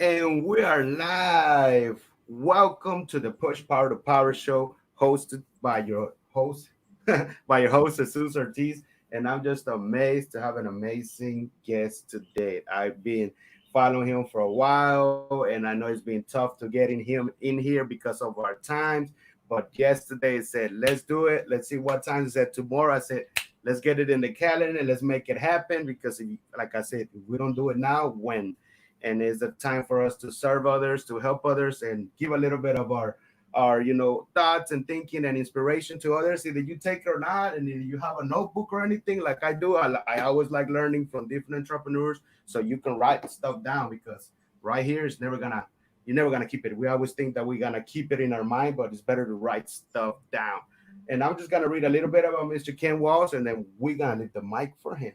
And we are live. Welcome to the Push Power to Power show, hosted by your host, Jesus Ortiz. And I'm just amazed to have an amazing guest today. I've been following him for a while, and I know it's been tough to getting him in here because of our times. But yesterday it said, let's do it. Let's see what time is it tomorrow. I said, let's get it in the calendar. Let's make it happen because, like I said, if we don't do it now, when? And it's a time for us to serve others, to help others, and give a little bit of our thoughts and thinking and inspiration to others. Either you take it or not, and either you have a notebook or anything like I do. I always like learning from different entrepreneurs, so you can write stuff down because right here is never gonna you're never gonna keep it. We always think that we're gonna keep it in our mind, but it's better to write stuff down. And I'm just gonna read a little bit about Mr. Ken Walls, and then we're gonna leave the mic for him.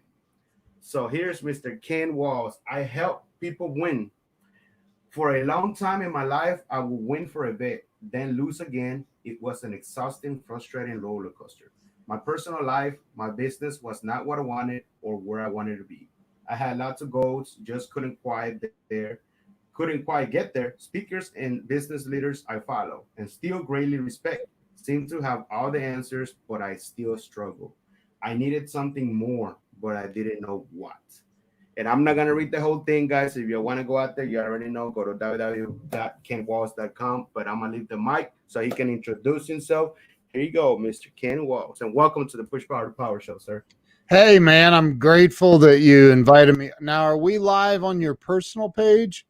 So here's Mr. Ken Walls. I help people win. For a long time in my life, I would win for a bit, then lose again. It was an exhausting, frustrating roller coaster. My personal life, my business was not what I wanted or where I wanted to be. I had lots of goals, just couldn't quite get there. Speakers and business leaders I follow and still greatly respect seem to have all the answers, but I still struggle. I needed something more, but I didn't know what. And I'm not gonna read the whole thing, guys. If you want to go out there, you already know. Go to www.kenwalls.com. But I'm gonna leave the mic so he can introduce himself. Here you go, Mr. Ken Walls, and welcome to the Push Power to Power Show, sir. Hey, man, I'm grateful that you invited me. Now, are we live on your personal page?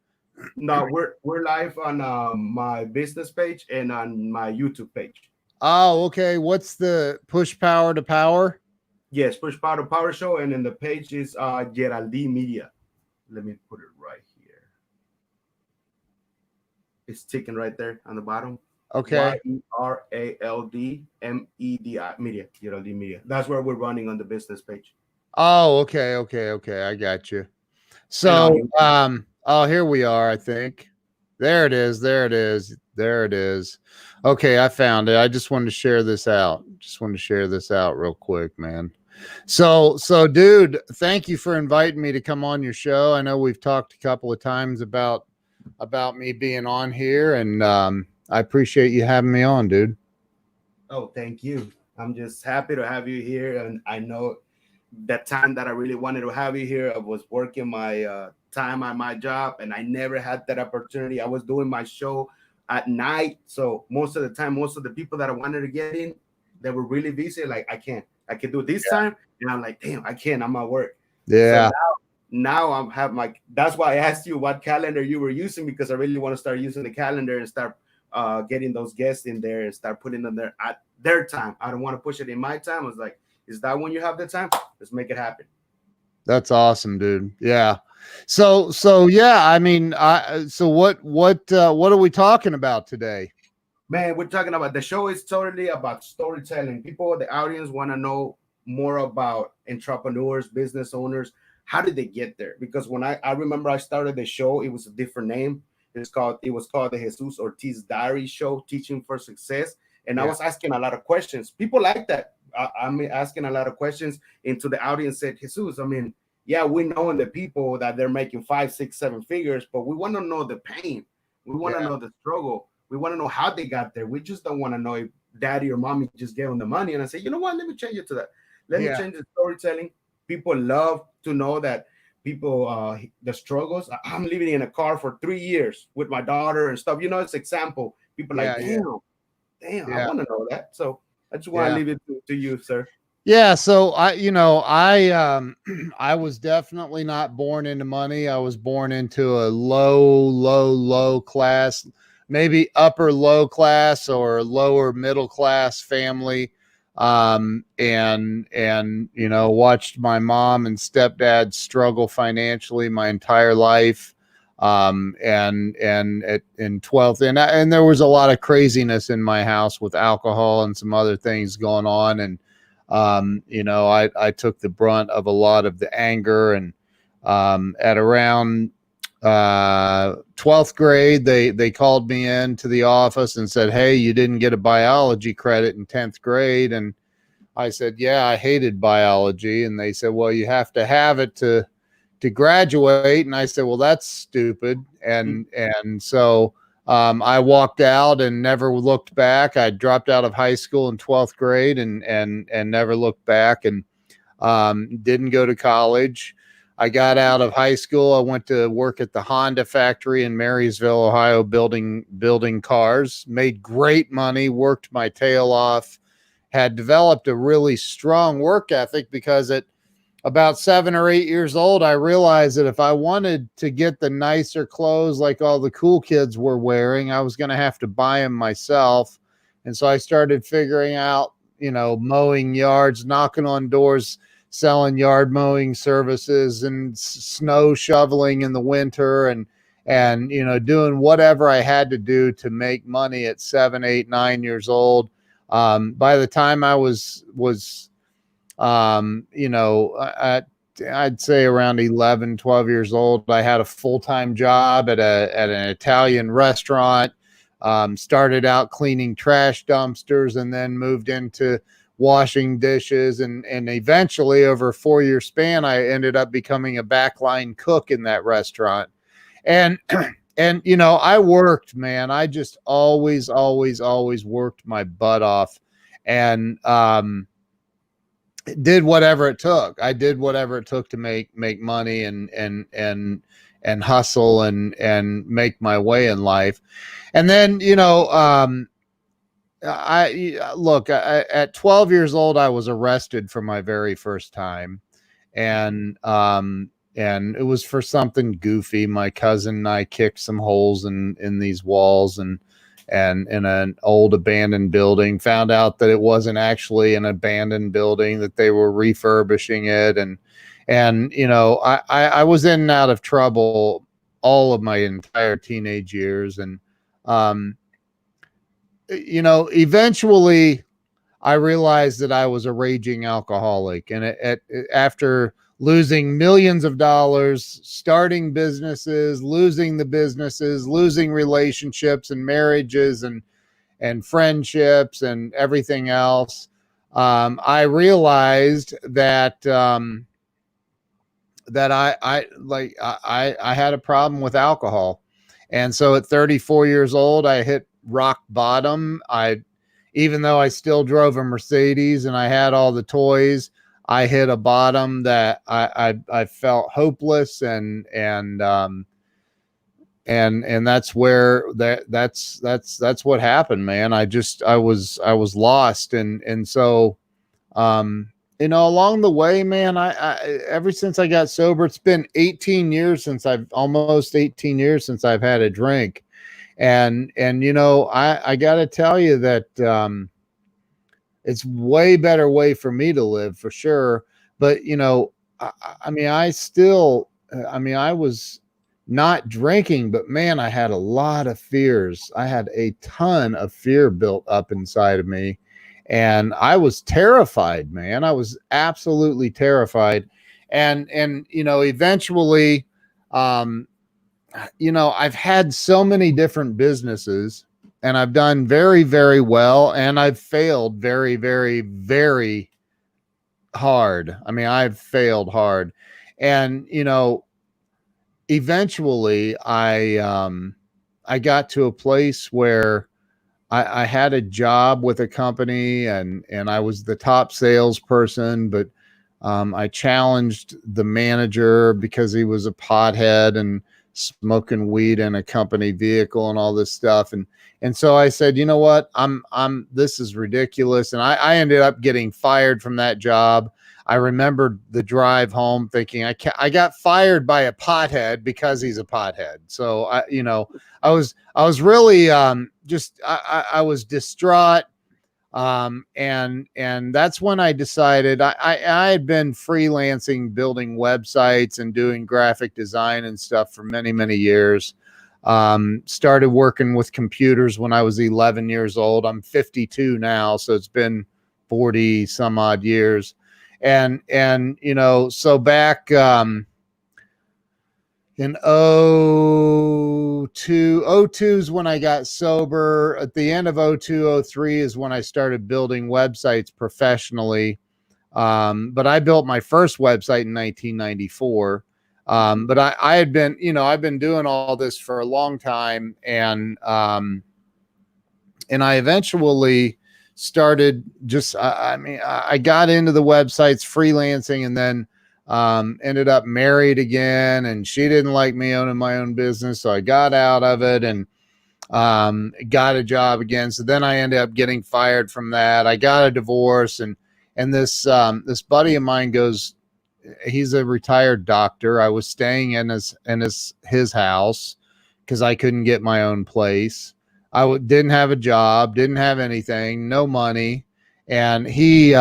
No, we're live on my business page and on my YouTube page. Oh, okay. What's the Push Power to Power? Yes, Push Power to Power Show, and then the page is Yeraldy Media. Let me put it right here. It's ticking right there on the bottom. Okay. Yeraldmedi Media. Yeraldy Media. That's where we're running on the business page. Oh, okay. I got you. And on So, you. oh, here we are, I think. There it is. Okay, I found it. I just wanted to share this out. Real quick, man. So, dude, thank you for inviting me to come on your show. I know we've talked a couple of times about me being on here, and I appreciate you having me on, dude. Oh, thank you. I'm just happy to have you here. And I know that time that I really wanted to have you here, I was working my time at my job, and I never had that opportunity. I was doing my show at night, so most of the time, most of the people that I wanted to get in, they were really busy. Like I can do this time, and I'm like, damn, I can't. I'm at work. So Yeah. now I'm have my. That's why I asked you what calendar you were using because I really want to start using the calendar and start getting those guests in there and start putting them there at their time. I don't want to push it in my time. I was like, is that when you have the time? Let's make it happen. That's awesome, dude. Yeah. So yeah, I mean, so what are we talking about today? Man, we're talking about the show is totally about storytelling. People, the audience want to know more about entrepreneurs, business owners. How did they get there? Because when I remember I started the show, it was a different name. It was called the Jesus Ortiz Diary Show, Teaching for Success. And I Yeah. was asking a lot of questions. People like that. I'm asking a lot of questions into the audience. Said Jesus, I mean, yeah, we know in the people that they're making 5, 6, 7 figures, but we want to know the pain. We want to Yeah. know the struggle. We want to know how they got there. We just don't want to know if daddy or mommy just gave them the money. And I say, you know what? Let me change it to that. Let me Yeah. change the storytelling. People love to know that people the struggles. I'm living in a car for 3 years with my daughter and stuff. It's example. People like, Yeah. Yeah. damn, I Yeah. want to know that. So I just want to Yeah. leave it to you, sir. Yeah, so I I was definitely not born into money. I was born into a low class, maybe upper low class or lower middle class family. And watched my mom and stepdad struggle financially my entire life. In 12th, and there was a lot of craziness in my house with alcohol and some other things going on. And I took the brunt of a lot of the anger. And at around 12th grade, they called me into the office and said, hey, you didn't get a biology credit in 10th grade. And I said, yeah, I hated biology. And they said, well, you have to have it to to graduate. And I said, well, that's stupid. And so I walked out and never looked back. I dropped out of high school in 12th grade and never looked back, and didn't go to college. I got out of high school. I went to work at the Honda factory in Marysville, Ohio, building cars, made great money, worked my tail off, had developed a really strong work ethic because at about 7 or 8 years old, I realized that if I wanted to get the nicer clothes like all the cool kids were wearing, I was going to have to buy them myself. And so I started figuring out, mowing yards, knocking on doors, selling yard mowing services and snow shoveling in the winter, and doing whatever I had to do to make money at 7, 8, 9 years old. By the time I was I'd say around 11, 12 years old, I had a full-time job at an Italian restaurant. Started out cleaning trash dumpsters and then moved into washing dishes. And eventually, over a 4-year span, I ended up becoming a backline cook in that restaurant. And, I worked, man. I just always worked my butt off, and, did whatever it took. I did whatever it took to make money and hustle and make my way in life. And then, at 12 years old, I was arrested for my very first time. And it was for something goofy. My cousin and I kicked some holes in these walls and in an old abandoned building, found out that it wasn't actually an abandoned building, that they were refurbishing it. And I was in and out of trouble all of my entire teenage years. And, eventually I realized that I was a raging alcoholic. And after losing millions of dollars, starting businesses, losing the businesses, losing relationships and marriages and friendships and everything else, I realized that I had a problem with alcohol. And so at 34 years old, I hit rock bottom. Even though I still drove a Mercedes and I had all the toys, I hit a bottom that I felt hopeless, and that's where that's what happened, man. I was lost, and so along the way, man, I ever since I got sober, it's been 18 years since almost 18 years since I've had a drink, and I got to tell you that it's way better way for me to live, for sure. But, I was not drinking, but man, I had a lot of fears. I had a ton of fear built up inside of me, and I was terrified, man. I was absolutely terrified. And eventually, I've had so many different businesses, and I've done very, very well, and I've failed very, very, very hard. I mean, I've failed hard. And, eventually I got to a place where I had a job with a company, and I was the top salesperson, but I challenged the manager because he was a pothead and smoking weed in a company vehicle and all this stuff. And so I said, you know what, this is ridiculous. And I ended up getting fired from that job. I remembered the drive home thinking I got fired by a pothead because he's a pothead. So I was really I was distraught. And that's when I decided I had been freelancing, building websites and doing graphic design and stuff for many, many years. Started working with computers when I was 11 years old. I'm 52 now, so it's been 40 some odd years. And so back in 02 is when I got sober. At the end of 02, 03 is when I started building websites professionally. But I built my first website in 1994. But I had been, I've been doing all this for a long time, and I eventually started just, I got into the websites freelancing, and then ended up married again, and she didn't like me owning my own business. So I got out of it and got a job again. So then I ended up getting fired from that. I got a divorce, and this buddy of mine goes, he's a retired doctor. I was staying in his house because I couldn't get my own place. Didn't have a job, didn't have anything, no money, and he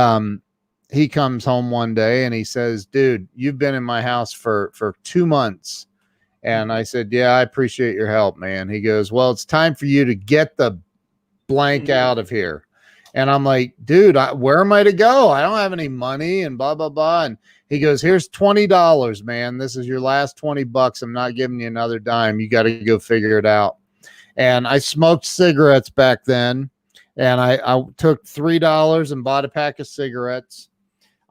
comes home one day and he says, "Dude, you've been in my house for 2 months." And I said, "Yeah, I appreciate your help, man." He goes, "Well, it's time for you to get the blank out of here." And I'm like, "Dude, where am I to go? I don't have any money," and blah, blah, blah. And he goes, "Here's $20, man. This is your last $20. I'm not giving you another dime. You got to go figure it out." And I smoked cigarettes back then. And I took $3 and bought a pack of cigarettes.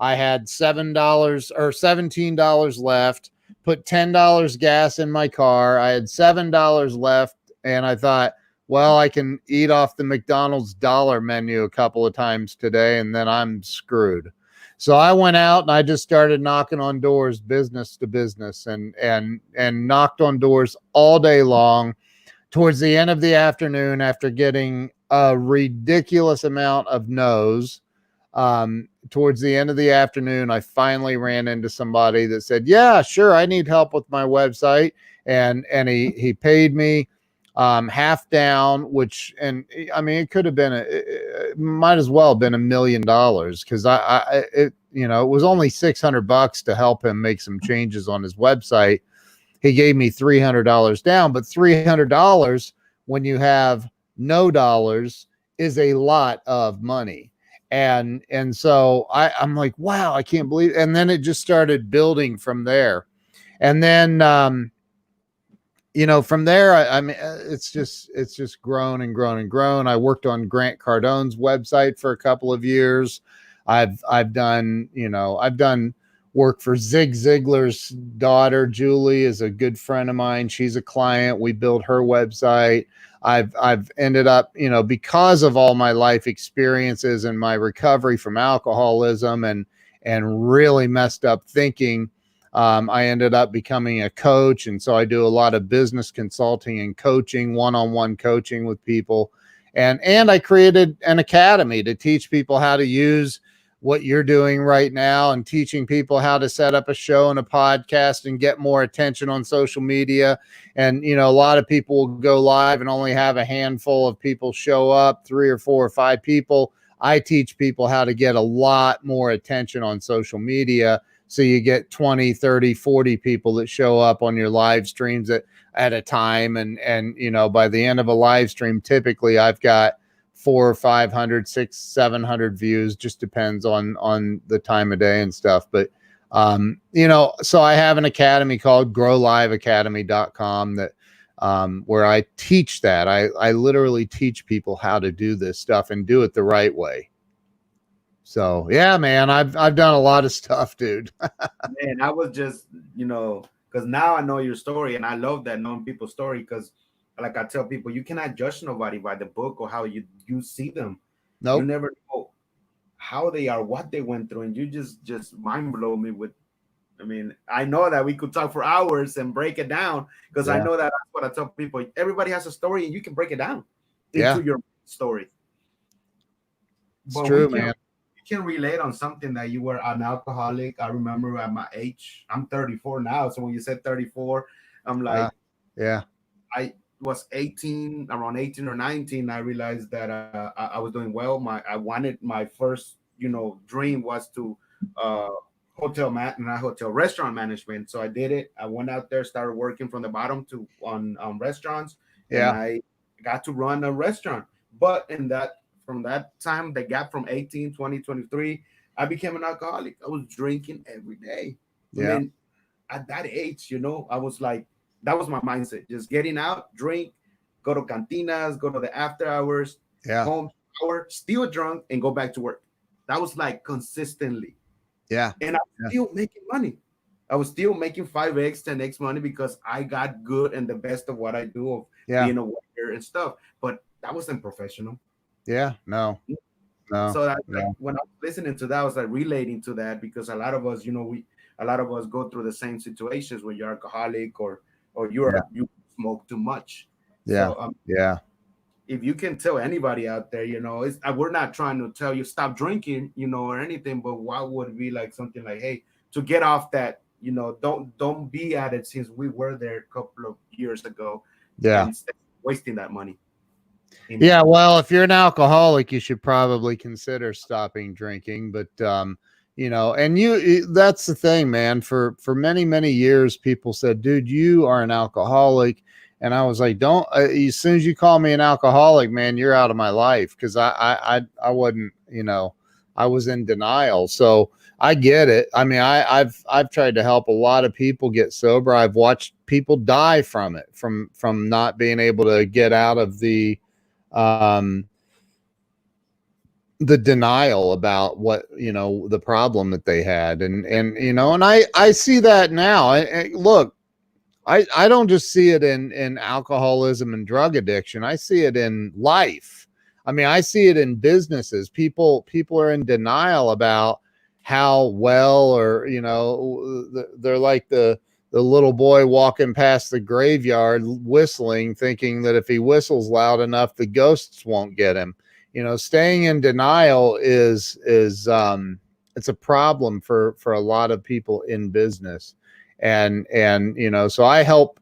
I had $7 or $17 left, put $10 gas in my car. I had $7 left. And I thought, well, I can eat off the McDonald's dollar menu a couple of times today, and then I'm screwed. So I went out and I just started knocking on doors, business to business, and knocked on doors all day long. Towards the end of the afternoon, after getting a ridiculous amount of no's, towards the end of the afternoon, I finally ran into somebody that said, "Yeah, sure, I need help with my website," and he paid me half down, which, and I mean, it could have been it might as well have been $1,000,000, because it was only $600 to help him make some changes on his website. He gave me $300 down, but $300 when you have no dollars is a lot of money. And so I'm like, wow, I can't believe it. And then it just started building from there. And then from there, I mean, it's just grown and grown and grown. I worked on Grant Cardone's website for a couple of years. I've done work for Zig Ziglar's daughter. Julie is a good friend of mine. She's a client. We built her website. I've ended up, because of all my life experiences and my recovery from alcoholism and really messed up thinking, I ended up becoming a coach. And so I do a lot of business consulting and coaching, one-on-one coaching with people. And I created an academy to teach people how to use what you're doing right now, and teaching people how to set up a show and a podcast and get more attention on social media. And, a lot of people will go live and only have a handful of people show up, 3 or 4 or 5 people. I teach people how to get a lot more attention on social media. So you get 20, 30, 40 people that show up on your live streams at a time. And, by the end of a live stream, typically I've got 400 or 500, 600, 700 views, just depends on the time of day and stuff. But, so I have an academy called growliveacademy.com that, where I teach that. I literally teach people how to do this stuff and do it the right way. So yeah, man, I've done a lot of stuff, dude. Man, I was just, because now I know your story, and I love that, knowing people's story, because like I tell people, you cannot judge nobody by the book or how you see them. Nope. You never know how they are, what they went through, and you just mind blow me with. I mean, I know that we could talk for hours and break it down, because I know that that's what I tell people. Everybody has a story, and you can break it down into your story. It's true, man. You can relate on something that you were an alcoholic. I remember at my age, I'm 34 now. So when you said 34, I'm like, I was 18, around 18 or 19. I realized that I was doing well. I wanted my first, dream was to restaurant management. So I did it. I went out there, started working from the bottom to on restaurants, and I got to run a restaurant. But from that time, the gap from 18, 20, 23, I became an alcoholic. I was drinking every day. I mean, at that age, I was like, that was my mindset. Just getting out, drink, go to cantinas, go to the after hours, home, shower, still drunk, and go back to work. That was like consistently. Yeah. And I'm still making money. I was still making 5x, 10x money because I got good and the best of what I do of Yeah. being a waiter and stuff. But that wasn't professional. Yeah. No. No. So that, like, No. when I was listening to that, I was like relating to that because a lot of us, a lot of us go through the same situations when you're alcoholic or Yeah. you smoke too much. Yeah. So Yeah. if you can tell anybody out there, it's we're not trying to tell you stop drinking, or anything, but what would be like something like, hey, to get off that, don't be at it since we were there a couple of years ago, Yeah. and instead of wasting that money in Yeah, that. well, if you're an alcoholic, you should probably consider stopping drinking. But and that's the thing, man. For many many years, people said, "Dude, you are an alcoholic," and I was like, "Don't." As soon as you call me an alcoholic, man, you're out of my life because I wasn't, I was in denial. So I get it. I mean, I've tried to help a lot of people get sober. I've watched people die from it, from not being able to get out of um, the denial about what the problem that they had, and I see that now. Look, I don't just see it in alcoholism and drug addiction. I see it in life. I mean, I see it in businesses. People are in denial about how well, or they're like the little boy walking past the graveyard whistling, thinking that if he whistles loud enough, the ghosts won't get him. Staying in denial is it's a problem for a lot of people in business. And so I help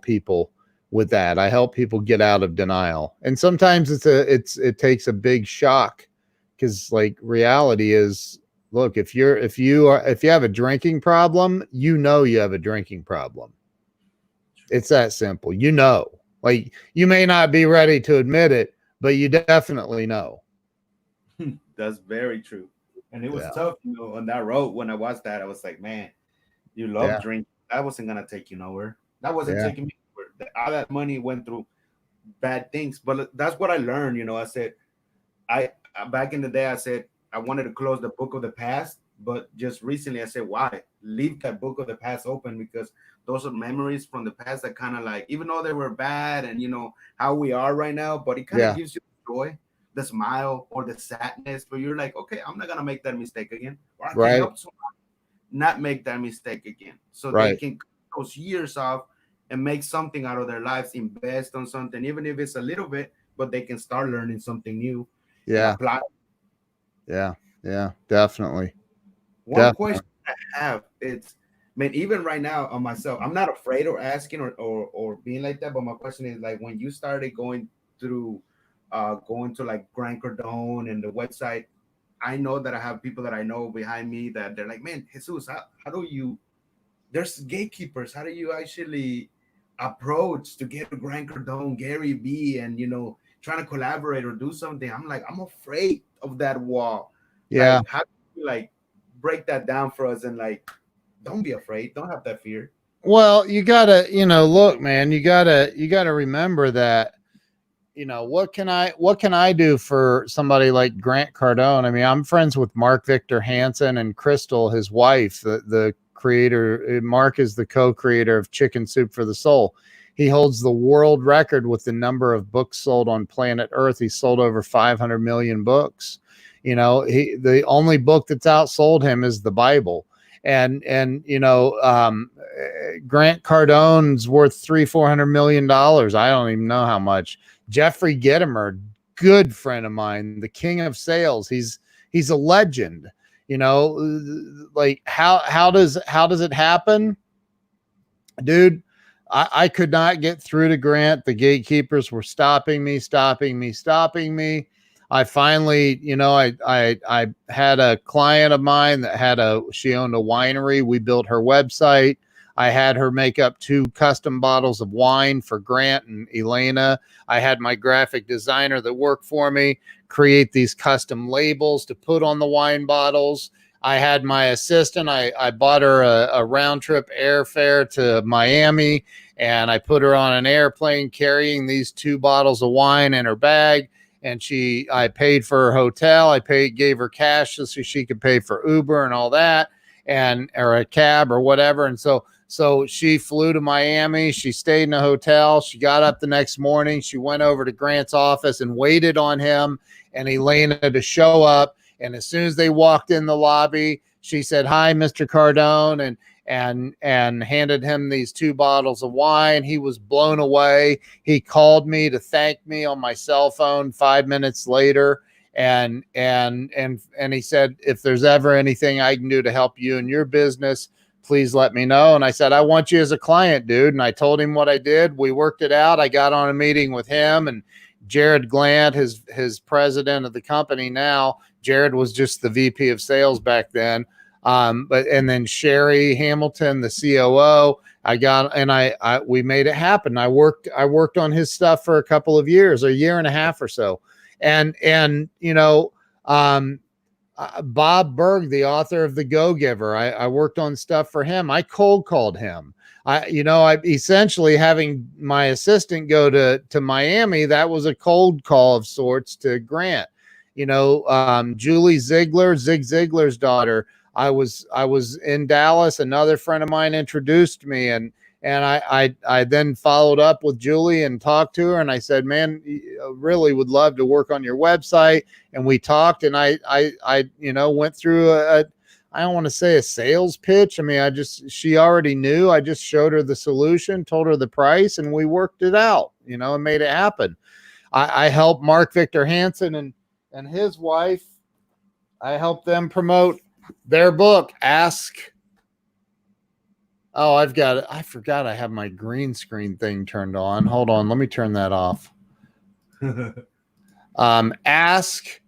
people with that. I help people get out of denial, and sometimes it takes a big shock, because like reality is, look, if you have a drinking problem, you have a drinking problem. It's that simple. Like, you may not be ready to admit it, but you definitely know. That's very true. And it was Yeah. tough, on that road. When I watched that, I was like, man, you love Yeah. drinking. That wasn't gonna take you nowhere. That wasn't Yeah. taking me nowhere. All that money went through bad things. But that's what I learned. I said, back in the day, I said I wanted to close the book of the past, but just recently I said, why leave that book of the past open? Because those are memories from the past that kind of like, even though they were bad, and how we are right now, but it kind of Yeah. gives you joy, the smile or the sadness, but you're like, okay, I'm not gonna make that mistake again, or I can Right. help someone not make that mistake again, so they Right. can cut those years off and make something out of their lives, invest on something, even if it's a little bit, but they can start learning something new and Yeah. apply. Yeah. Yeah. Definitely. One Definitely. question I have, it's, man, even right now on myself, I'm not afraid of asking or being like that, but my question is, like, when you started through going to like Grant Cardone and the website, I know that I have people that I know behind me that they're like, man, Jesus, how do you, there's gatekeepers, how do you actually approach to get to Grant Cardone, Gary V, and trying to collaborate or do something? I'm like, I'm afraid of that wall. Yeah. Like, how do you like break that down for us, and like, don't be afraid, don't have that fear. Well, you gotta, look, man, you gotta remember that, what can I do for somebody like Grant Cardone? I mean, I'm friends with Mark Victor Hansen and Crystal, his wife, the creator. Mark is the co-creator of Chicken Soup for the Soul. He holds the world record with the number of books sold on planet Earth. He sold over 500 million books. The only book that's outsold him is the Bible. And Grant Cardone's worth 300-400 million dollars. I don't even know how much. Jeffrey Gitomer, good friend of mine, the king of sales. He's a legend. Like, how does it happen, dude? I could not get through to Grant. The gatekeepers were stopping me, stopping me, stopping me. I finally, I had a client of mine that she owned a winery. We built her website. I had her make up 2 custom bottles of wine for Grant and Elena. I had my graphic designer that worked for me create these custom labels to put on the wine bottles. I had my assistant. I bought her a round trip airfare to Miami, and I put her on an airplane carrying these 2 bottles of wine in her bag. And I paid for her hotel. Gave her cash so she could pay for Uber and all that. or a cab or whatever. And so she flew to Miami. She stayed in a hotel. She got up the next morning. She went over to Grant's office and waited on him and Elena to show up. And as soon as they walked in the lobby, she said, "Hi, Mr. Cardone," and handed him these 2 bottles of wine. He was blown away. He called me to thank me on my cell phone 5 minutes later. And he said, "If there's ever anything I can do to help you in your business, please let me know." And I said, "I want you as a client, dude." And I told him what I did. We worked it out. I got on a meeting with him and Jared Glant, his president of the company now. Jared was just the VP of sales back then. And then Sherry Hamilton, the COO, we made it happen. I worked on his stuff for a couple of years, a year and a half or so. And Bob Berg, the author of The Go-Giver, I worked on stuff for him. I cold called him. I essentially having my assistant go to Miami, that was a cold call of sorts to Grant. Julie Ziegler, Zig Ziglar's daughter. I was in Dallas. Another friend of mine introduced me, and I then followed up with Julie and talked to her. And I said, "Man, really would love to work on your website." And we talked, and I went through I don't want to say a sales pitch. I mean, she already knew. I just showed her the solution, told her the price, and we worked it out, and made it happen. I helped Mark Victor Hansen and his wife. I helped them promote their book, Ask. Oh, I've got it. I forgot I have my green screen thing turned on. Hold on. Let me turn that off. Ask: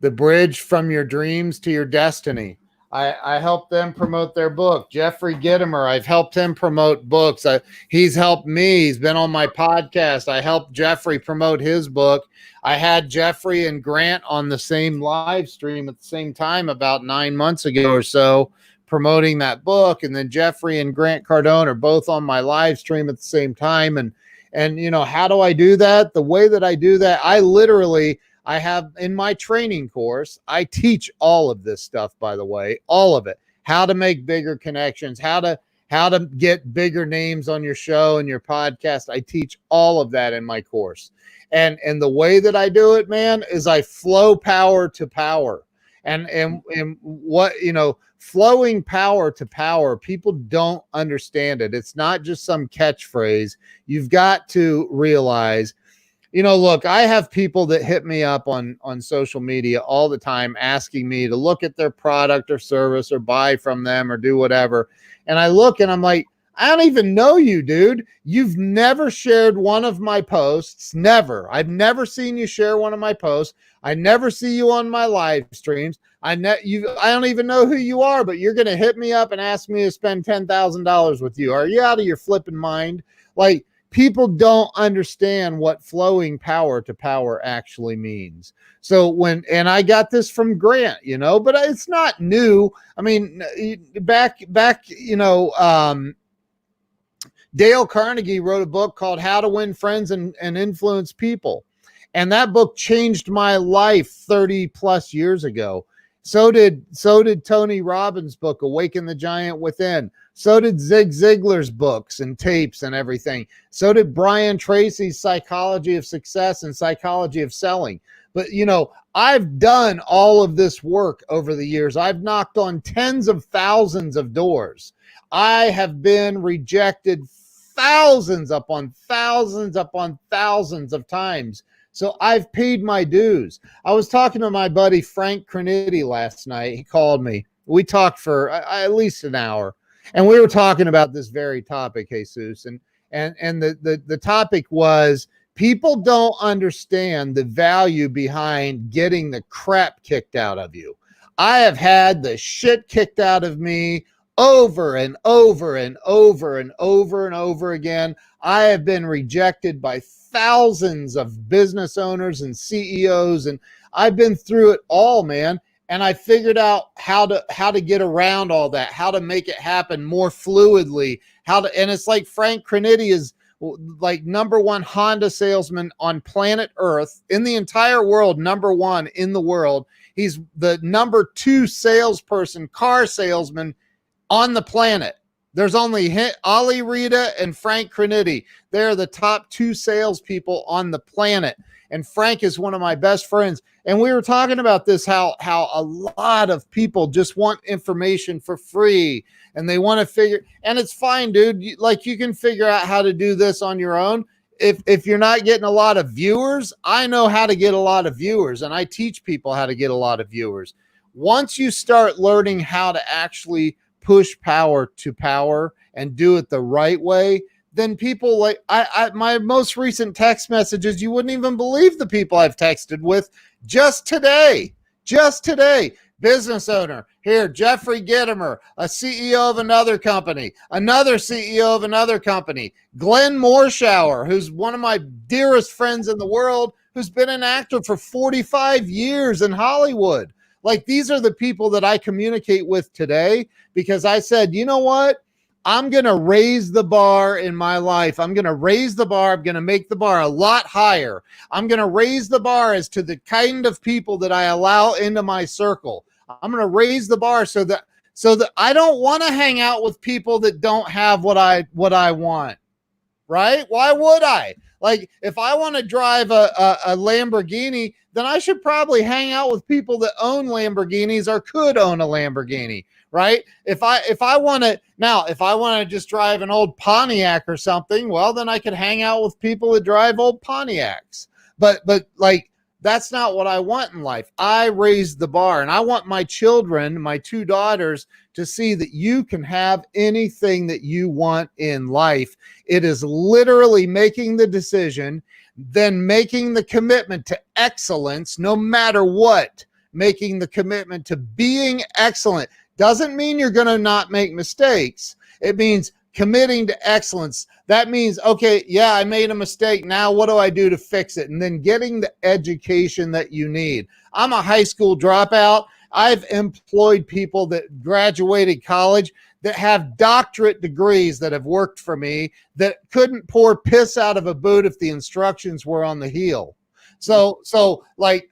The Bridge from Your Dreams to Your Destiny. I helped them promote their book. Jeffrey Gittimer, I've helped him promote books. He's helped me. He's been on my podcast. I helped Jeffrey promote his book. I had Jeffrey and Grant on the same live stream at the same time about 9 months ago or so, promoting that book. And then Jeffrey and Grant Cardone are both on my live stream at the same time. And how do I do that? The way that I do that, I have in my training course, I teach all of this stuff, by the way, all of it, how to make bigger connections, how to get bigger names on your show and your podcast. I teach all of that in my course. And the way that I do it, man, is I flow power to power. And what, flowing power to power, people don't understand it. It's not just some catchphrase. You've got to realize, look, I have people that hit me up on social media all the time asking me to look at their product or service or buy from them or do whatever. And I look and I'm like, I don't even know you, dude. You've never shared one of my posts. Never. I've never seen you share one of my posts. I never see you on my live streams. I don't even know who you are, but you're going to hit me up and ask me to spend $10,000 with you. Are you out of your flipping mind? Like, people don't understand what flowing power to power actually means. So and I got this from Grant, but it's not new. I mean, back, Dale Carnegie wrote a book called How to Win Friends and Influence People. And that book changed my life 30 plus years ago. So did Tony Robbins' book, Awaken the Giant Within. So did Zig Ziglar's books and tapes and everything. So did Brian Tracy's Psychology of Success and Psychology of Selling. But, I've done all of this work over the years. I've knocked on tens of thousands of doors. I have been rejected thousands upon thousands upon thousands of times. So I've paid my dues. I was talking to my buddy Frank Crenity last night. He called me. We talked for at least an hour. And we were talking about this very topic, Jesus. And the topic was, people don't understand the value behind getting the crap kicked out of you. I have had the shit kicked out of me over and over and over and over and over again. I have been rejected by thousands of business owners and CEOs, and I've been through it all, man. And I figured out how to get around all that, how to make it happen more fluidly, and it's like Frank Crenity is like number one Honda salesman on planet Earth in the entire world, number one in the world. He's the number 2 salesperson, car salesman on the planet. There's only Ali Rita and Frank Crinitti. They're the top 2 salespeople on the planet. And Frank is one of my best friends. And we were talking about this, how a lot of people just want information for free and they want to figure, and it's fine, dude. You can figure out how to do this on your own. If you're not getting a lot of viewers, I know how to get a lot of viewers, and I teach people how to get a lot of viewers. Once you start learning how to actually push power to power and do it the right way, then people like my most recent text messages, you wouldn't even believe the people I've texted with just today. Business owner here, Jeffrey Gittimer, a CEO of another company, another CEO of another company, Glenn Morshower, who's one of my dearest friends in the world, who's been an actor for 45 years in Hollywood. Like, these are the people that I communicate with today, because I said, you know what? I'm going to raise the bar in my life. I'm going to raise the bar. I'm going to make the bar a lot higher. I'm going to raise the bar as to the kind of people that I allow into my circle. I'm going to raise the bar so that I don't want to hang out with people that don't have what I want. Right? Why would I? Like, if I want to drive a Lamborghini, then I should probably hang out with people that own Lamborghinis or could own a Lamborghini, right? If I want to just drive an old Pontiac or something, well, then I could hang out with people that drive old Pontiacs. But like, that's not what I want in life. I raised the bar, and I want my children, my 2 daughters, to see that you can have anything that you want in life. It is literally making the decision, then making the commitment to excellence, no matter what. Making the commitment to being excellent doesn't mean you're going to not make mistakes. It means committing to excellence. That means, okay, yeah, I made a mistake. Now what do I do to fix it? And then getting the education that you need. I'm a high school dropout. I've employed people that graduated college that have doctorate degrees that have worked for me, that couldn't pour piss out of a boot if the instructions were on the heel. So like,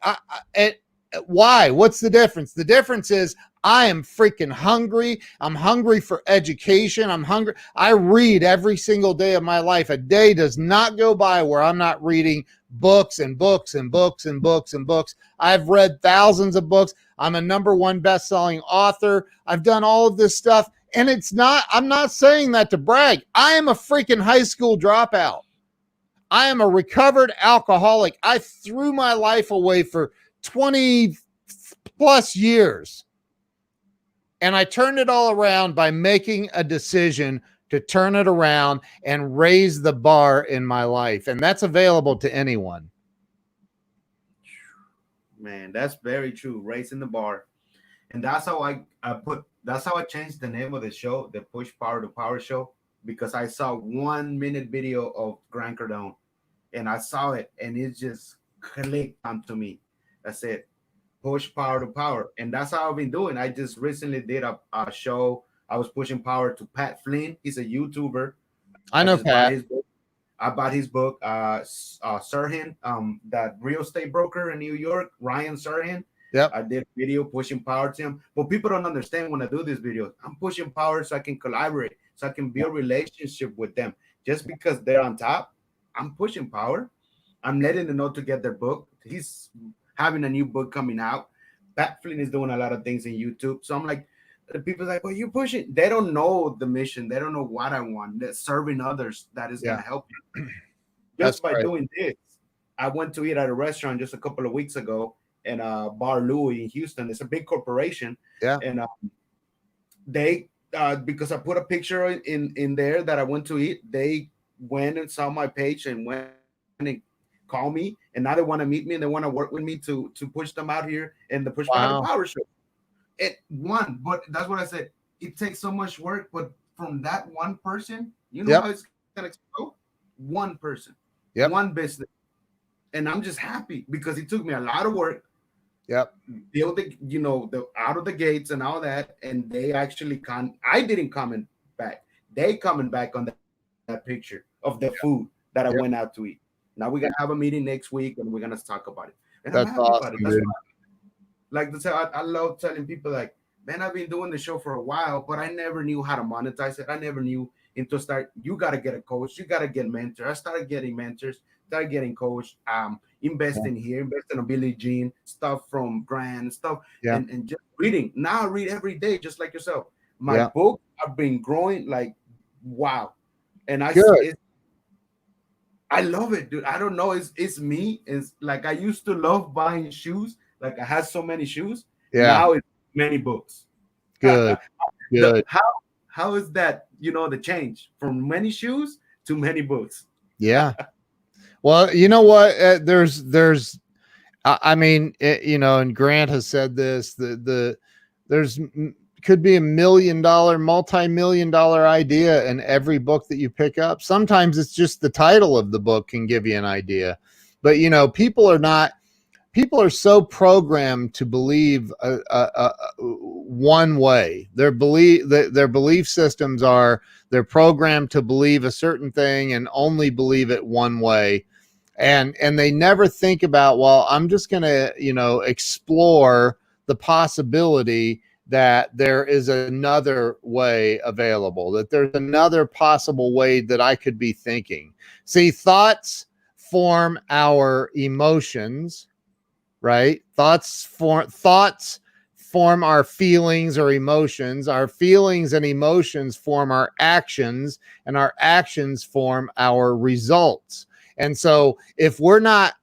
why? What's the difference? The difference is I am freaking hungry. I'm hungry for education. I'm hungry. I read every single day of my life. A day does not go by where I'm not reading books and books and books and books and books. I've read thousands of books. I'm a #1 best-selling author. I've done all of this stuff. And I'm not saying that to brag. I am a freaking high school dropout. I am a recovered alcoholic. I threw my life away for 20 plus years. And I turned it all around by making a decision to turn it around and raise the bar in my life. And that's available to anyone. Man, that's very true. Raising the bar. And that's how that's how I changed the name of the show, the Push Power to Power Show, because I saw 1-minute video of Grant Cardone, and I saw it and it just clicked onto me. That's it. Push power to power. And that's how I've been doing. I just recently did a show. I was pushing power to Pat Flynn. He's a YouTuber. I know Pat. I bought his book, Sirhan, that real estate broker in New York, Ryan Sirhan. Yep. I did a video pushing power to him. But people don't understand when I do these videos. I'm pushing power so I can collaborate, so I can build relationship with them. Just because they're on top, I'm pushing power. I'm letting them know to get their book. He's having a new book coming out. Pat Flynn is doing a lot of things in YouTube. So I'm like, the people's like, well, you pushing. They don't know the mission. They don't know what I want. That serving others, that is going to help you. Just by doing this. I went to eat at a restaurant just a couple of weeks ago, and Bar Louie in Houston. It's a big corporation. Yeah. And they, because I put a picture in there that I went to eat, they went and saw my page and went and called me, and now they want to meet me and they want to work with me to push them out here in the Push Power Show. But that's what I said. It takes so much work, but from that one person, you know how it's gonna explode? One person, one business, and I'm just happy because it took me a lot of work. Build the out of the gates and all that, and they actually I didn't comment back. They coming back on that picture of the food that I went out to eat. Now we're gonna have a meeting next week, and we're gonna talk about it. And that's awesome, dude. Like to tell, I love telling people like, man, I've been doing the show for a while, but I never knew how to monetize it. I never knew into start. You got to get a coach. You got to get mentor. I started getting mentors. Started getting coached. Yeah. Investing here, investing on Billie Jean stuff from Grant stuff, Yeah. and just reading. Now I read every day, just like yourself. My Yeah. book have been growing like wow, and Good. I love it, dude. I don't know. It's me. It's like I used to love buying shoes. Like I had so many shoes. Yeah. Now it's many books. Good. the Good. how is that? The change from many shoes to many books. Yeah. Well, you know what? There's I mean, and Grant has said this, there's could be $1 million, multi-million-dollar idea in every book that you pick up. Sometimes it's just the title of the book can give you an idea, but people are so programmed to believe one way. Their belief systems are, they're programmed to believe a certain thing and only believe it one way, and they never think about, well, I'm just going to explore the possibility that there is another way available, that there's another possible way that I could be thinking. See, thoughts form our emotions, right? Thoughts form our feelings or emotions. Our feelings and emotions form our actions, and our actions form our results. And so if we're not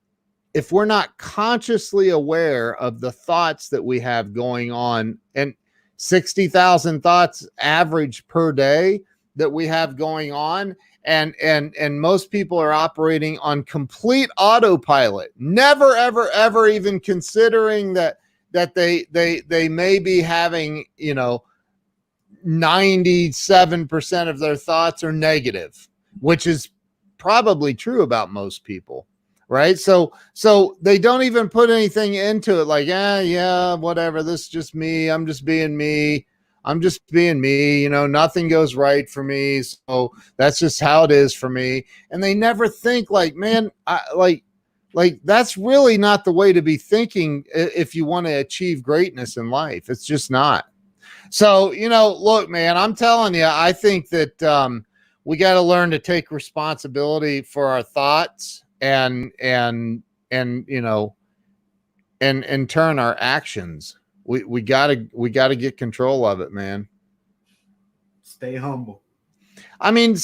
consciously aware of the thoughts that we have going on, and 60,000 thoughts average per day that we have going on, and most people are operating on complete autopilot, never ever even considering that they may be having 97% of their thoughts are negative, which is probably true about most people, right? So they don't even put anything into it, like, yeah, whatever, this is just me, I'm just being me, nothing goes right for me, so that's just how it is for me. And they never think like, man, like that's really not the way to be thinking if you want to achieve greatness in life. It's just not. So, look, man, I'm telling you, I think that we got to learn to take responsibility for our thoughts and and turn our actions. We gotta get control of it, man. Stay humble. I mean,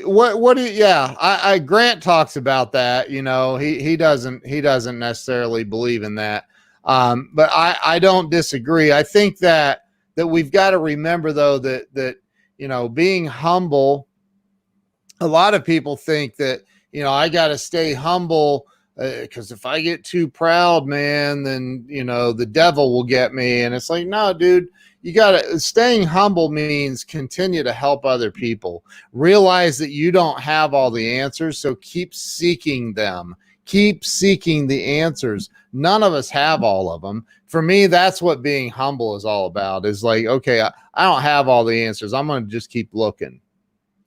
what do you, yeah, I Grant talks about that. He doesn't necessarily believe in that. But I don't disagree. I think that we've got to remember, though, that being humble, a lot of people think that, I got to stay humble because if I get too proud, man, then, the devil will get me. And it's like, no, dude, staying humble means continue to help other people. Realize that you don't have all the answers, so keep seeking them. Keep seeking the answers. None of us have all of them. For me, that's what being humble is all about, is like, okay, I don't have all the answers. I'm going to just keep looking.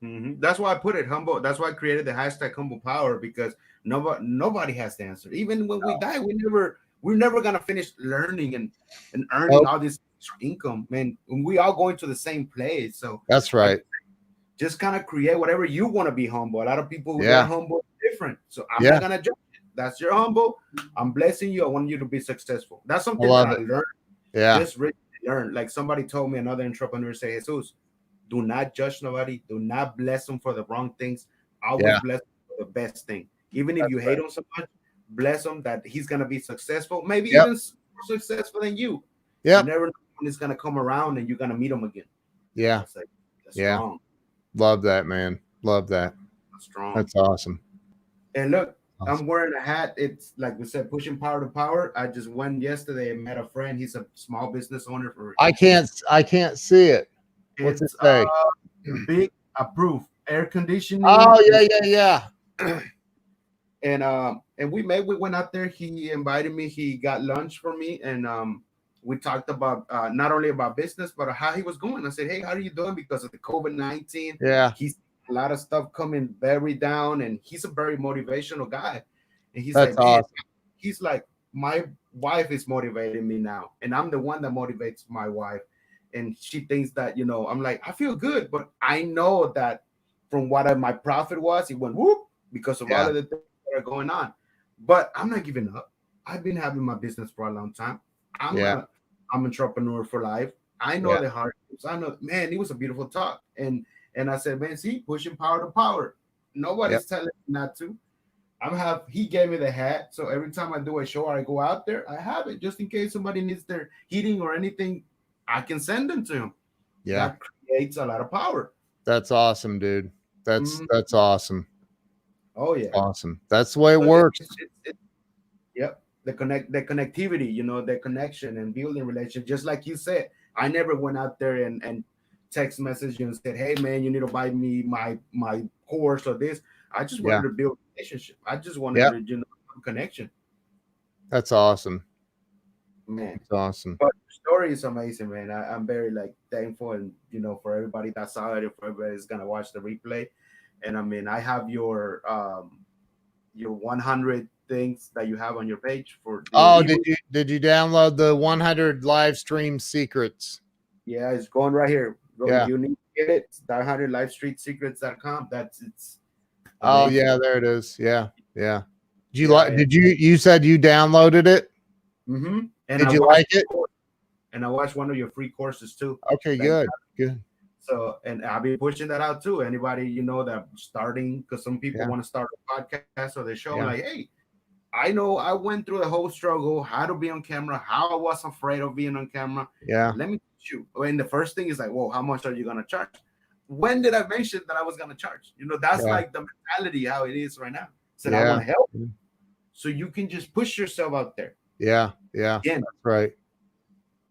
That's why I put it humble. That's why I created the hashtag humble power, because nobody has the answer. Even when we die, we're never gonna finish learning and earning all this extra income, man. We all going to the same place. So that's right. Just kind of create whatever you want to be humble. A lot of people they're humble different. So I'm not gonna judge it. That's your humble. I'm blessing you. I want you to be successful. That's something that I learned. Yeah. Just really learned. Like somebody told me, another entrepreneur say, Jesus, do not judge nobody. Do not bless them for the wrong things. Always bless them for the best thing. Even if you hate him so much, bless him that he's gonna be successful. Maybe even more successful than you. Yeah. You never know when it's gonna come around and you're gonna meet him again. Yeah. That's strong. Love that, man. Love that. That's strong. That's awesome. And look, I'm wearing a hat. It's like we said, pushing power to power. I just went yesterday and met a friend. He's a small business owner for. I can't see it. What's it say? Big approved air conditioning. Oh yeah. And we went out there. He invited me. He got lunch for me, and we talked about not only about business but how he was going. I said, hey, how are you doing? Because of the COVID-19, he's a lot of stuff coming very down, and he's a very motivational guy. And he's awesome. He's like, my wife is motivating me now, and I'm the one that motivates my wife. And she thinks that, I'm like, I feel good, but I know that from what my profit was, it went whoop because of all Yeah. of the things that are going on. But I'm not giving up. I've been having my business for a long time. I'm Yeah. a I'm entrepreneur for life. I know Yeah. the hardships. I know, man, it was a beautiful talk. And I said, man, see, pushing power to power. Yep. Nobody's telling me not to. He gave me the hat. So every time I do a show or I go out there, I have it just in case somebody needs their heating or anything, I can send them to him. Yeah. That creates a lot of power. That's awesome, dude. That's Mm, that's awesome. oh yeah. Awesome. That's the way it So works. yep. The connectivity, the connection and building relations. Just like you said, I never went out there and text message you and said, hey man, you need to buy me my course or this. I just wanted Yeah. to build a relationship. I just wanted Yep. to, connection. That's awesome. Man. That's awesome. But the story is amazing, man. I'm very like thankful, and for everybody that saw it, for everybody that's gonna watch the replay. And I mean, I have your 100 things that you have on your page for your Oh, ebook. did you download the 100 live stream secrets? Yeah, it's going right here. Go, Yeah. you need to get it. It's 100livestreetsecrets.com. It's Oh, amazing. yeah, there it is. Yeah. Yeah. Did you Yeah, like you said you downloaded it? and Did you like it? I watched one of your free courses too. Okay, That good. Good. So, and I'll be pushing that out too. Anybody, that starting, because some people Yeah. want to start a podcast or they show, Yeah. like, hey, I know I went through the whole struggle, how to be on camera, how I was afraid of being on camera. Yeah. Let me teach you. And the first thing is like, whoa, how much are you going to charge? When did I mention that I was going to charge? That's Yeah. like the mentality how it is right now. Said, I Yeah. want to help. So you can just push yourself out there. Yeah. Yeah. Again, That's right.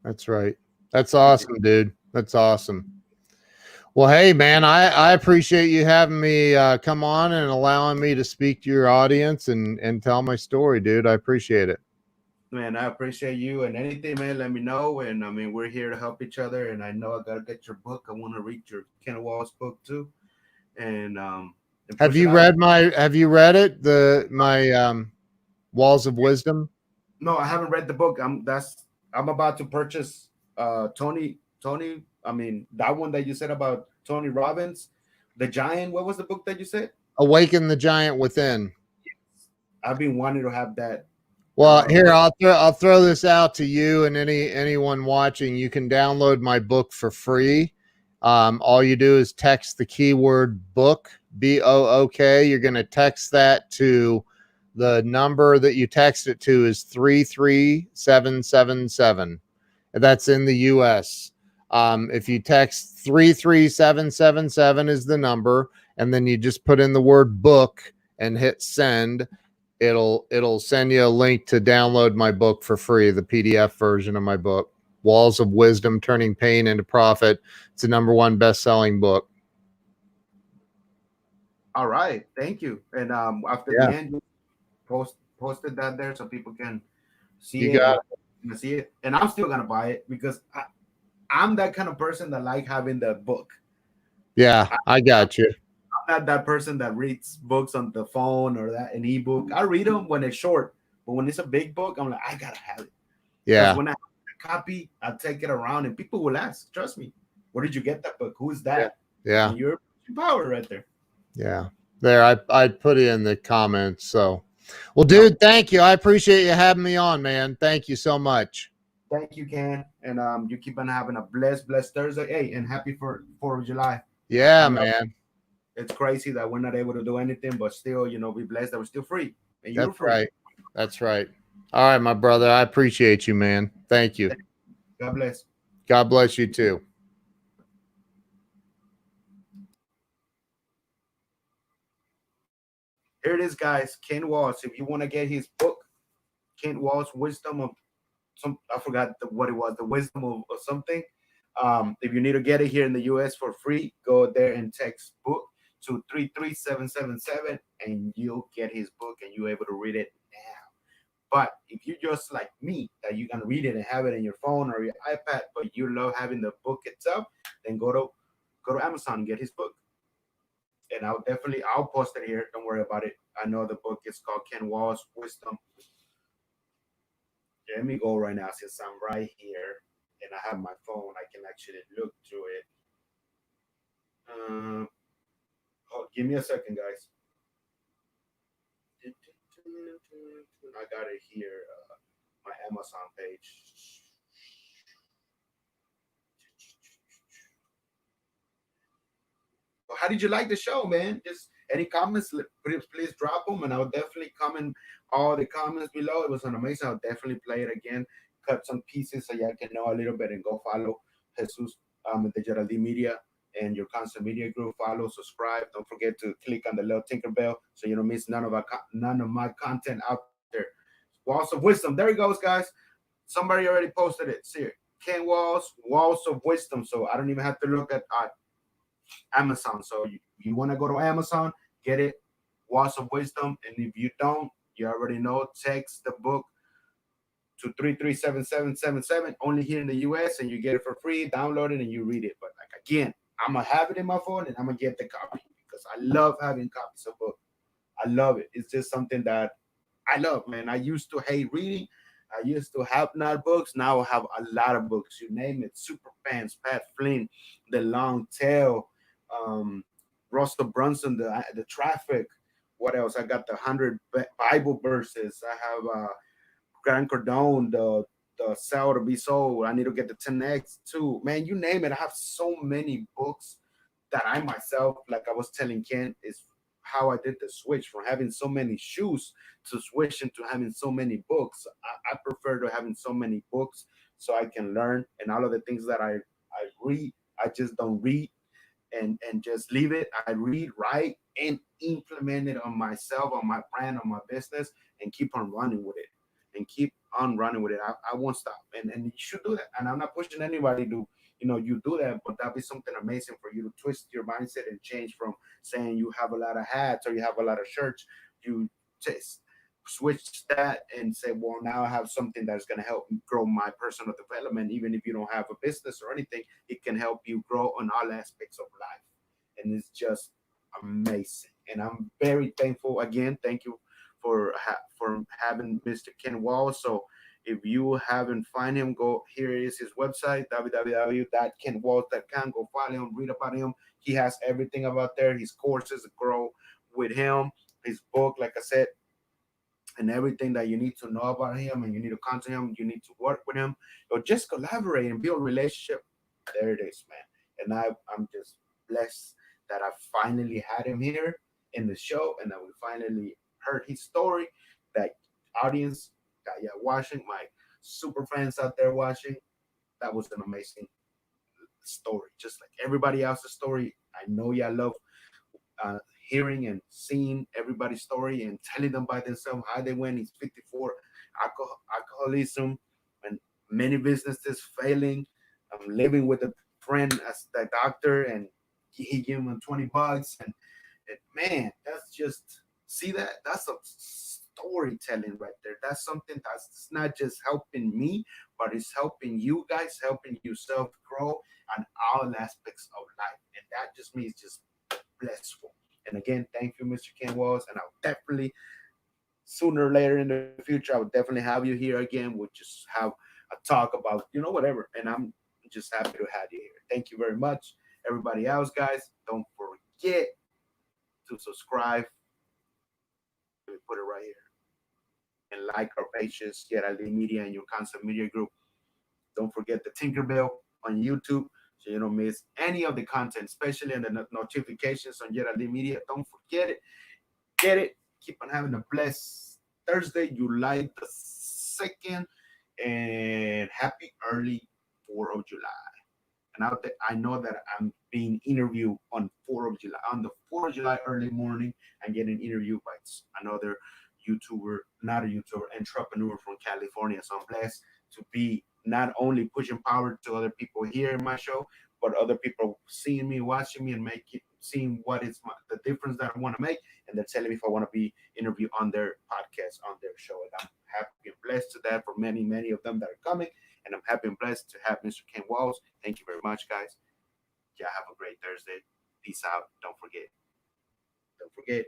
That's right. That's awesome, dude. That's awesome. Well, hey, man, I appreciate you having me come on and allowing me to speak to your audience and tell my story, dude. I appreciate it. man, I appreciate you, and anything, man, let me know. And I mean, we're here to help each other. And I know I gotta get your book. I want to read your Ken Walls book too, and push it out. Have you read it? My Walls of Wisdom? No, I haven't read the book. I'm about to purchase Tony. I mean, that one that you said about Tony Robbins, the Giant. What was the book that you said? Awaken the Giant Within. I've been wanting to have that. Well, here Book. I'll throw this out to you and anyone watching. You can download my book for free. All you do is text the keyword book, BOOK. You're going to text that to the number that you text it to is 33777. That's in the US. If you text 33777 is the number, and then you just put in the word book and hit send, it'll send you a link to download my book for free, the PDF version of my book, Walls of Wisdom, Turning Pain into Profit. It's the #1 best-selling book. All right, thank you. And after the Yeah, end, you posted that there so people can you see it. got What it. gonna see it, and I'm still gonna buy it because I'm that kind of person that like having the book. Yeah, I got you. I'm not that person that reads books on the phone or that an ebook. I read them when it's short, but when it's a big book, I'm like, I gotta have it because Yeah, when I have a copy, I take it around and people will ask. Trust me, where did you get that book? Who's yeah, that? yeah, And you're power right there. yeah. There, I put it in the comments. So, well, No, dude, thank you. I appreciate you having me on, man. Thank you so much. thank you, Ken, and you keep on having a blessed Thursday. Hey, and happy for 4th of July. Yeah, I know man. it's crazy that we're not able to do anything, but still, be blessed that we're still free and you're That's free. right. That's right. All right, my brother. I appreciate you, man. Thank you. God bless. God bless you too. Here it is, guys. Ken Walls. If you want to get his book, Ken Walls, Wisdom of I forgot what it was, the wisdom of something. If you need to get it here in the US for free, go there and text book to 33777 and you'll get his book and you're able to read it now. But if you just like me, that you can read it and have it in your phone or your iPad, but you love having the book itself, then go to Amazon and get his book. And I'll post it here. Don't worry about it. I know the book is called Ken Walls Wisdom Let me go right now since I'm right here and I have my phone. I can actually look through it. Uh, give me a second, guys. I got it here. My Amazon page. Well, how did you like the show, man? Just any comments, please drop them, and I'll definitely comment all the comments below. It was an amazing. I'll definitely play it again, cut some pieces so y'all can know a little bit, and go follow Jesus, the Yeraldy Media and your constant media group. Follow, subscribe. Don't forget to click on the little tinker bell so you don't miss none of my content out there. Walls of wisdom. There it goes, guys. Somebody already posted it. See it. Ken Walls of Wisdom. So I don't even have to look at Amazon. So you want to go to Amazon, get it, Walls of Wisdom. And if you don't, you already know, text the book to 337777 only here in the US, and you get it for free, download it, and you read it. But like again, I'm gonna have it in my phone and I'm gonna get the copy because I love having copies of books. I love it. It's just something that I love, man. I used to hate reading. I used to have not books. Now I have a lot of books. You name it. Super Pants, Pat Flynn, The Long Tail, um, Russell Brunson, the Traffic. What else? I got the 100 Bible verses. I have Grant Cardone, the Sell to Be Sold. I need to get the 10X too. Man, you name it. I have so many books that I myself, like I was telling Ken, is how I did the switch from having so many shoes to switching to having so many books. I prefer to having so many books so I can learn, and all of the things that I read, I just don't read and just leave it. I read, write, and implement it on myself, on my brand, on my business, and keep on running with it. And keep on running with it. I won't stop. And you should do that. And I'm not pushing anybody to, you do that, but that'd be something amazing for you to twist your mindset and change from saying you have a lot of hats or you have a lot of shirts. You just switch that and say, well, now I have something that's going to help grow my personal development. Even if you don't have a business or anything, it can help you grow on all aspects of life. And it's just amazing. And I'm very thankful again. Thank you for having Mr. Ken Wall. So if you haven't find him, go here is his website www.kenwalls.com. Go follow him, read about him. He has everything about there. His courses grow with him. His book, like I said, and everything that you need to know about him, and you need to contact him, you need to work with him, or just collaborate and build a relationship. There it is, man. And I'm just blessed that I finally had him here in the show, and that we finally heard his story. That audience that yeah watching, my super fans out there watching, that was an amazing story, just like everybody else's story. I know y'all love uh, hearing and seeing everybody's story and telling them by themselves how they went. He's 54, alcoholism, and many businesses failing. Living with a friend as the doctor, and he gave him $20, and man, that's just see that that's a storytelling right there. That's something that's not just helping me, but it's helping you guys, helping yourself grow on all aspects of life, and that just means just blissful. And again, thank you, Mr. Ken Walls. And I'll definitely, sooner or later in the future, I would definitely have you here again. We'll just have a talk about, whatever. And I'm just happy to have you here. Thank you very much. Everybody else, guys, don't forget to subscribe. Let me put it right here. And like our pages, Yeraldy Media and your constant media group. Don't forget the Tinkerbell on YouTube so you don't miss any of the content, especially in the notifications on Yeraldy Media. Don't forget it. Get it. Keep on having a blessed Thursday, July the 2nd, and happy early 4th of July. And out there, I know that I'm being interviewed on 4th of July. On the 4th of July early morning, I'm getting interviewed by another YouTuber, not a YouTuber, entrepreneur from California. So I'm blessed to be not only pushing power to other people here in my show, but other people seeing me, watching me, and seeing what is the difference that I want to make, and they're telling me if I want to be interviewed on their podcast, on their show. And I'm happy and blessed to that for many, many of them that are coming. And I'm happy and blessed to have Mr. Ken Walls. Thank you very much, guys. Yeah, have a great Thursday. Peace out. Don't forget. Don't forget.